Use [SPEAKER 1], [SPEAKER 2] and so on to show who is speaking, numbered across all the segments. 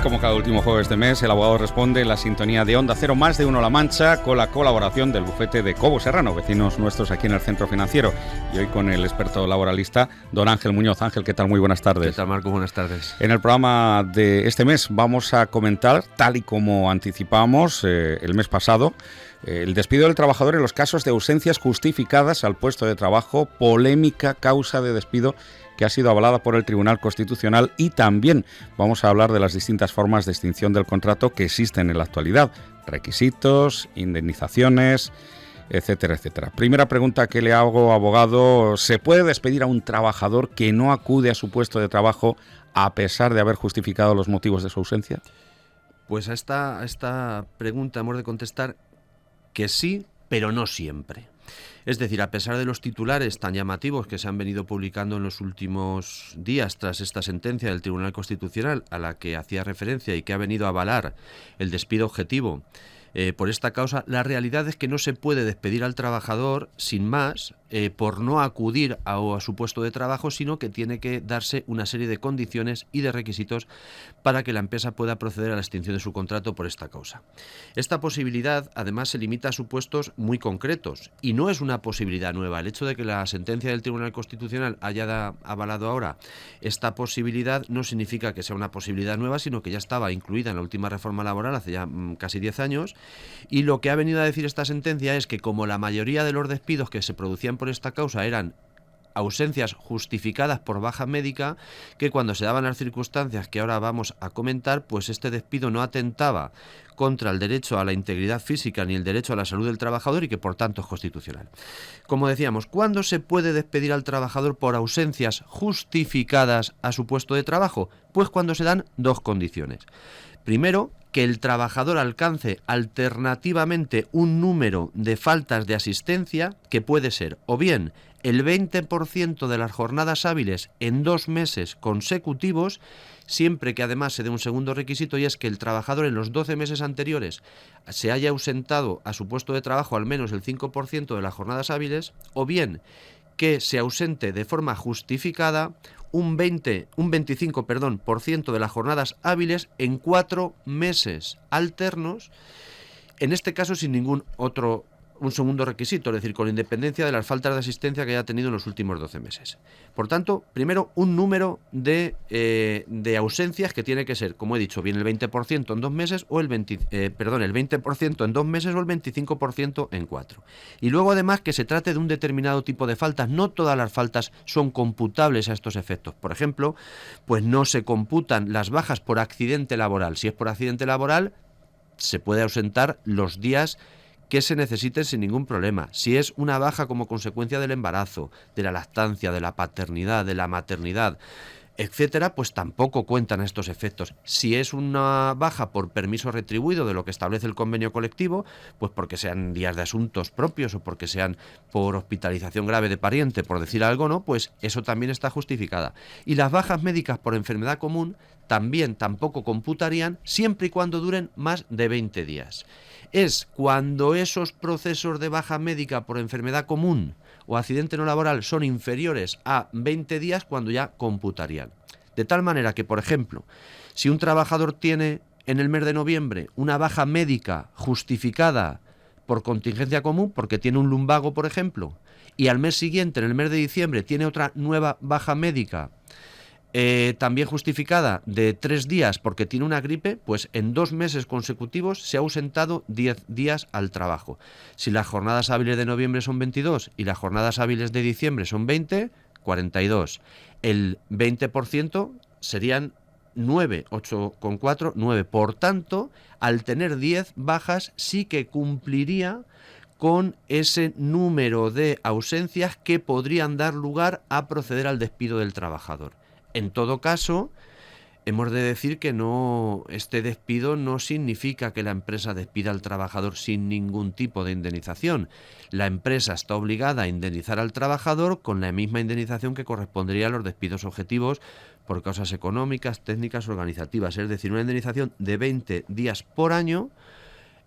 [SPEAKER 1] como cada último jueves de mes, el abogado responde en la sintonía de Onda Cero Más de Uno La Mancha, con la colaboración del bufete de Cobo Serrano, vecinos nuestros aquí en el Centro Financiero. Y hoy con el experto laboralista, don Ángel Muñoz. Ángel, ¿qué tal? Muy buenas tardes.
[SPEAKER 2] ¿Qué tal, Marco? Buenas tardes.
[SPEAKER 1] En el programa de este mes vamos a comentar, tal y como anticipamos el mes pasado, el despido del trabajador en los casos de ausencias justificadas al puesto de trabajo, polémica causa de despido que ha sido avalada por el Tribunal Constitucional, y también vamos a hablar de las distintas formas de extinción del contrato que existen en la actualidad, requisitos, indemnizaciones, etcétera, etcétera. Primera pregunta que le hago, abogado: ¿se puede despedir a un trabajador que no acude a su puesto de trabajo a pesar de haber justificado los motivos de su ausencia?
[SPEAKER 2] Pues a esta pregunta hemos de contestar que sí, pero no siempre. Es decir, a pesar de los titulares tan llamativos que se han venido publicando en los últimos días tras esta sentencia del Tribunal Constitucional a la que hacía referencia y que ha venido a avalar el despido objetivo por esta causa, la realidad es que no se puede despedir al trabajador sin más por no acudir a su puesto de trabajo, sino que tiene que darse una serie de condiciones y de requisitos para que la empresa pueda proceder a la extinción de su contrato por esta causa. Esta posibilidad, además, se limita a supuestos muy concretos y no es una posibilidad nueva. El hecho de que la sentencia del Tribunal Constitucional haya avalado ahora esta posibilidad no significa que sea una posibilidad nueva, sino que ya estaba incluida en la última reforma laboral hace ya casi 10 años. Y lo que ha venido a decir esta sentencia es que, como la mayoría de los despidos que se producían por esta causa eran ausencias justificadas por baja médica, que cuando se daban las circunstancias que ahora vamos a comentar, pues este despido no atentaba contra el derecho a la integridad física ni el derecho a la salud del trabajador y que por tanto es constitucional. Como decíamos, ¿cuándo se puede despedir al trabajador por ausencias justificadas a su puesto de trabajo? Pues cuando se dan dos condiciones. Primero, que el trabajador alcance alternativamente un número de faltas de asistencia que puede ser o bien el 20% de las jornadas hábiles en 2 meses consecutivos, siempre que además se dé un segundo requisito, y es que el trabajador en los 12 meses anteriores se haya ausentado a su puesto de trabajo al menos el 5% de las jornadas hábiles, o bien que se ausente de forma justificada un 25% de las jornadas hábiles en 4 meses alternos, en este caso sin ningún un segundo requisito, es decir, con independencia de las faltas de asistencia que haya tenido en los últimos 12 meses. Por tanto, primero, un número de ausencias que tiene que ser, como he dicho, bien el 20% en 2 meses o el 20% en 2 meses o el 25% en 4. Y luego, además, que se trate de un determinado tipo de faltas. No todas las faltas son computables a estos efectos. Por ejemplo, pues no se computan las bajas por accidente laboral. Si es por accidente laboral, se puede ausentar los días que se necesiten sin ningún problema. Si es una baja como consecuencia del embarazo, de la lactancia, de la paternidad, de la maternidad, etcétera, pues tampoco cuentan estos efectos. Si es una baja por permiso retribuido de lo que establece el convenio colectivo, pues porque sean días de asuntos propios o porque sean por hospitalización grave de pariente, por decir algo, ¿no? Pues eso también está justificada. Y las bajas médicas por enfermedad común tampoco computarían siempre y cuando duren más de 20 días. Es cuando esos procesos de baja médica por enfermedad común o accidente no laboral son inferiores a 20 días cuando ya computarían. De tal manera que, por ejemplo, si un trabajador tiene en el mes de noviembre una baja médica justificada por contingencia común, porque tiene un lumbago, por ejemplo, y al mes siguiente, en el mes de diciembre, tiene otra nueva baja médica también justificada de 3 días porque tiene una gripe, pues en 2 meses consecutivos se ha ausentado 10 días al trabajo. Si las jornadas hábiles de noviembre son 22 y las jornadas hábiles de diciembre son 20, 42. El 20% serían 9, 8,4, 9. Por tanto, al tener 10 bajas sí que cumpliría con ese número de ausencias que podrían dar lugar a proceder al despido del trabajador. En todo caso, hemos de decir que este despido no significa que la empresa despida al trabajador sin ningún tipo de indemnización. La empresa está obligada a indemnizar al trabajador con la misma indemnización que correspondería a los despidos objetivos por causas económicas, técnicas, organizativas. Es decir, una indemnización de 20 días por año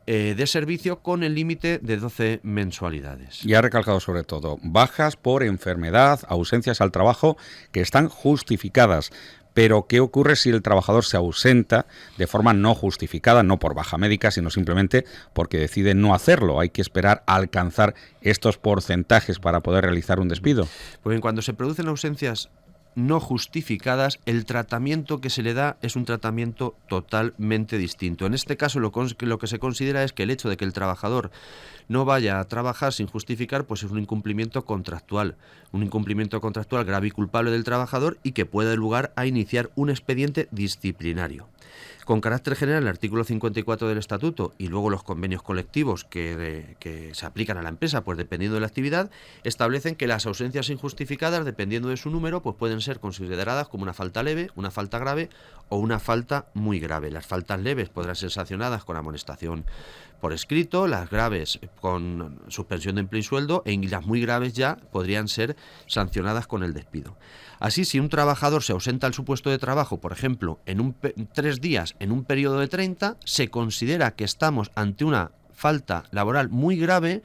[SPEAKER 2] de servicio con el límite de 12 mensualidades.
[SPEAKER 1] Y ha recalcado sobre todo bajas por enfermedad, ausencias al trabajo que están justificadas. Pero ¿qué ocurre si el trabajador se ausenta de forma no justificada, no por baja médica, sino simplemente porque decide no hacerlo? ¿Hay que esperar a alcanzar estos porcentajes para poder realizar un despido?
[SPEAKER 2] Pues bien, cuando se producen ausencias no justificadas, el tratamiento que se le da es un tratamiento totalmente distinto. En este caso lo que se considera es que el hecho de que el trabajador no vaya a trabajar sin justificar, pues es un incumplimiento contractual grave y culpable del trabajador y que puede dar lugar a iniciar un expediente disciplinario. Con carácter general, el artículo 54 del Estatuto y luego los convenios colectivos que se aplican a la empresa, pues dependiendo de la actividad, establecen que las ausencias injustificadas, dependiendo de su número, pues pueden ser consideradas como una falta leve, una falta grave o una falta muy grave. Las faltas leves podrán ser sancionadas con amonestación por escrito, las graves con suspensión de empleo y sueldo, y las muy graves ya podrían ser sancionadas con el despido. Así, si un trabajador se ausenta de su puesto de trabajo, por ejemplo, en 3 días en un periodo de 30, se considera que estamos ante una falta laboral muy grave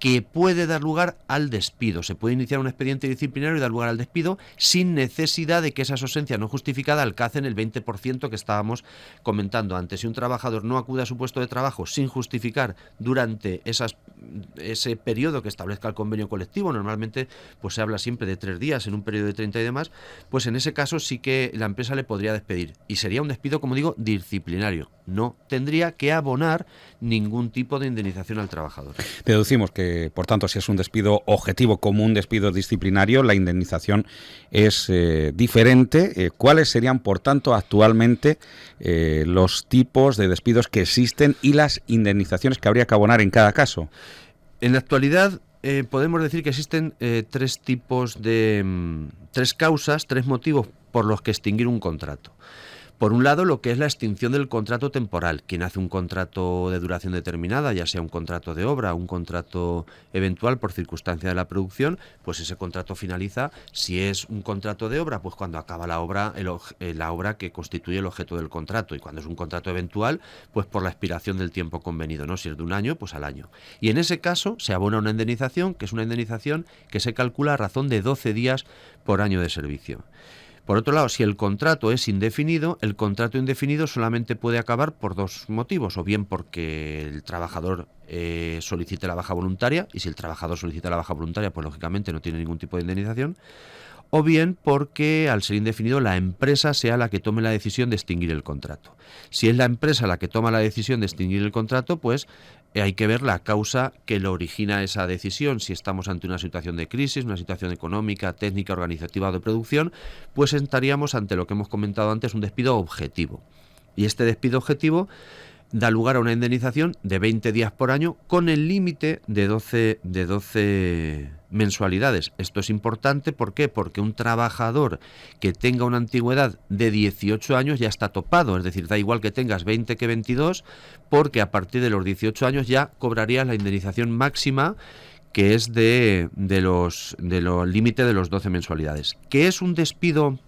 [SPEAKER 2] que puede dar lugar al despido. Se puede iniciar un expediente disciplinario y dar lugar al despido sin necesidad de que esas ausencias no justificadas alcancen el 20% que estábamos comentando antes. Si un trabajador no acude a su puesto de trabajo sin justificar durante ese periodo que establezca el convenio colectivo, normalmente pues se habla siempre de 3 días en un periodo de 30 y demás, pues en ese caso sí que la empresa le podría despedir. Y sería un despido, como digo, disciplinario. No tendría que abonar ningún tipo de indemnización al trabajador.
[SPEAKER 1] Deducimos que, por tanto, si es un despido objetivo como un despido disciplinario, la indemnización es diferente. ¿Cuáles serían, por tanto, actualmente los tipos de despidos que existen y las indemnizaciones que habría que abonar en cada caso?
[SPEAKER 2] En la actualidad podemos decir que existen 3 tipos de 3 causas, 3 motivos por los que extinguir un contrato. Por un lado, lo que es la extinción del contrato temporal. Quien hace un contrato de duración determinada, ya sea un contrato de obra o un contrato eventual por circunstancia de la producción, pues ese contrato finaliza. Si es un contrato de obra, pues cuando acaba la obra, la obra que constituye el objeto del contrato. Y cuando es un contrato eventual, pues por la expiración del tiempo convenido, ¿no? Si es de un año, pues al año. Y en ese caso se abona una indemnización, que es una indemnización que se calcula a razón de 12 días por año de servicio. Por otro lado, si el contrato es indefinido, el contrato indefinido solamente puede acabar por 2 motivos, o bien porque el trabajador solicite la baja voluntaria, y si el trabajador solicita la baja voluntaria, pues lógicamente no tiene ningún tipo de indemnización, o bien porque al ser indefinido la empresa sea la que tome la decisión de extinguir el contrato. Si es la empresa la que toma la decisión de extinguir el contrato, pues hay que ver la causa que lo origina esa decisión. Si estamos ante una situación de crisis, una situación económica, técnica, organizativa o de producción, pues estaríamos ante lo que hemos comentado antes, un despido objetivo. Y este despido objetivo da lugar a una indemnización de 20 días por año con el límite de 12 mensualidades. Esto es importante, ¿por qué? Porque un trabajador que tenga una antigüedad de 18 años ya está topado, es decir, da igual que tengas 20 que 22, porque a partir de los 18 años ya cobrarías la indemnización máxima, que es de los límite de los 12 mensualidades. ¿Qué es un despido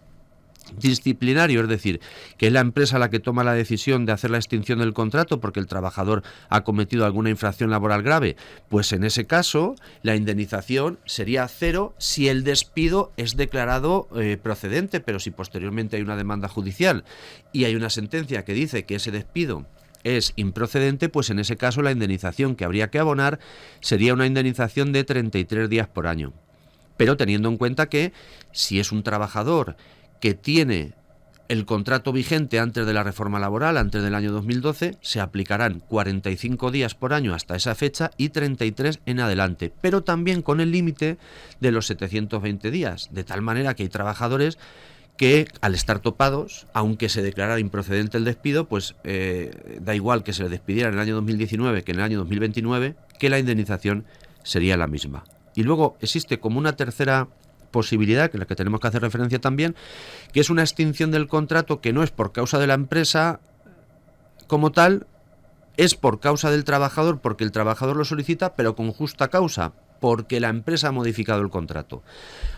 [SPEAKER 2] disciplinario? Es decir, que es la empresa la que toma la decisión de hacer la extinción del contrato porque el trabajador ha cometido alguna infracción laboral grave, pues en ese caso la indemnización sería 0 si el despido es declarado procedente, pero si posteriormente hay una demanda judicial y hay una sentencia que dice que ese despido es improcedente, pues en ese caso la indemnización que habría que abonar sería una indemnización de 33 días por año. Pero teniendo en cuenta que si es un trabajador que tiene el contrato vigente antes de la reforma laboral, antes del año 2012, se aplicarán 45 días por año hasta esa fecha y 33 en adelante, pero también con el límite de los 720 días, de tal manera que hay trabajadores que al estar topados, aunque se declarara improcedente el despido, pues da igual que se le despidiera en el año 2019 que en el año 2029, que la indemnización sería la misma. Y luego existe como una tercera posibilidad, que es la que tenemos que hacer referencia también, que es una extinción del contrato que no es por causa de la empresa como tal, es por causa del trabajador, porque el trabajador lo solicita, pero con justa causa. porque la empresa ha modificado el contrato.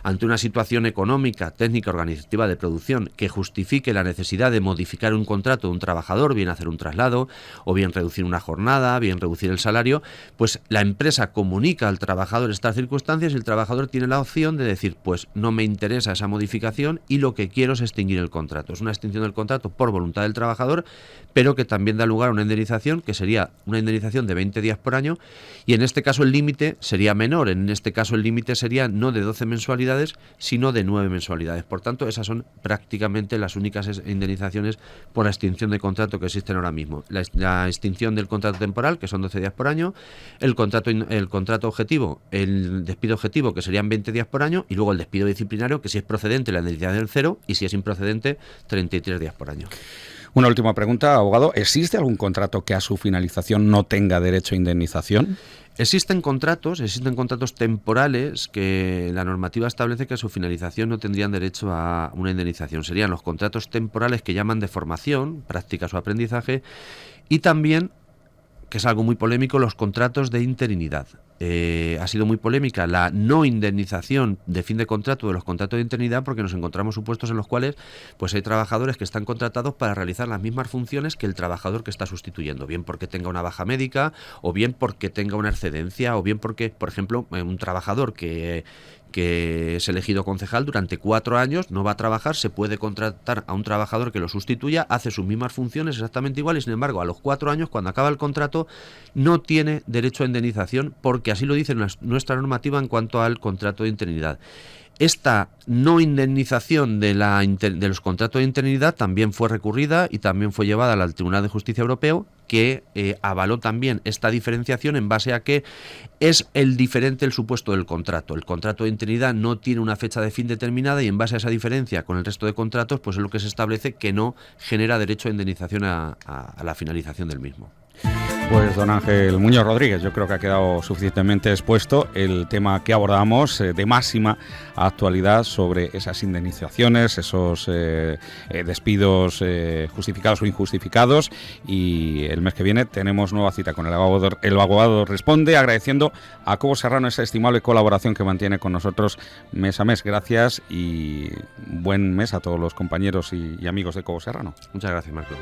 [SPEAKER 2] Ante una situación económica, técnica, organizativa de producción que justifique la necesidad de modificar un contrato de un trabajador, bien hacer un traslado, o bien reducir una jornada, bien reducir el salario, pues la empresa comunica al trabajador estas circunstancias y el trabajador tiene la opción de decir, pues no me interesa esa modificación y lo que quiero es extinguir el contrato. Es una extinción del contrato por voluntad del trabajador, pero que también da lugar a una indemnización, que sería una indemnización de 20 días por año, y en este caso el límite sería menor. En este caso el límite sería no de 12 mensualidades, sino de 9 mensualidades. Por tanto, esas son prácticamente las únicas indemnizaciones por la extinción de contrato que existen ahora mismo. La extinción del contrato temporal, que son 12 días por año, el contrato objetivo, el despido objetivo, que serían 20 días por año, y luego el despido disciplinario, que si es procedente la indemnización del 0, y si es improcedente 33 días por año.
[SPEAKER 1] Una última pregunta, abogado. ¿Existe algún contrato que a su finalización no tenga derecho a indemnización?
[SPEAKER 2] Existen contratos temporales que la normativa establece que a su finalización no tendrían derecho a una indemnización. Serían los contratos temporales que llaman de formación, prácticas o aprendizaje, y también, que es algo muy polémico, los contratos de interinidad. Ha sido muy polémica la no indemnización de fin de contrato de los contratos de interinidad, porque nos encontramos supuestos en los cuales pues hay trabajadores que están contratados para realizar las mismas funciones que el trabajador que está sustituyendo, bien porque tenga una baja médica, o bien porque tenga una excedencia, o bien porque, por ejemplo, un trabajador que es elegido concejal durante 4 años, no va a trabajar, se puede contratar a un trabajador que lo sustituya, hace sus mismas funciones exactamente igual, y sin embargo a los 4 años, cuando acaba el contrato, no tiene derecho a indemnización, porque así lo dice nuestra normativa en cuanto al contrato de interinidad. Esta no indemnización de los contratos de interinidad también fue recurrida y también fue llevada al Tribunal de Justicia Europeo, que avaló también esta diferenciación en base a que es el diferente el supuesto del contrato. El contrato de interinidad no tiene una fecha de fin determinada, y en base a esa diferencia con el resto de contratos, pues es lo que se establece que no genera derecho a indemnización a la finalización del mismo.
[SPEAKER 1] Pues don Ángel Muñoz Rodríguez, yo creo que ha quedado suficientemente expuesto el tema que abordamos de máxima actualidad sobre esas indemnizaciones, esos despidos justificados o injustificados, y el mes que viene tenemos nueva cita con el abogado Responde, agradeciendo a Cobo Serrano esa estimable colaboración que mantiene con nosotros mes a mes. Gracias y buen mes a todos los compañeros y amigos de Cobo Serrano.
[SPEAKER 2] Muchas gracias, Marcos.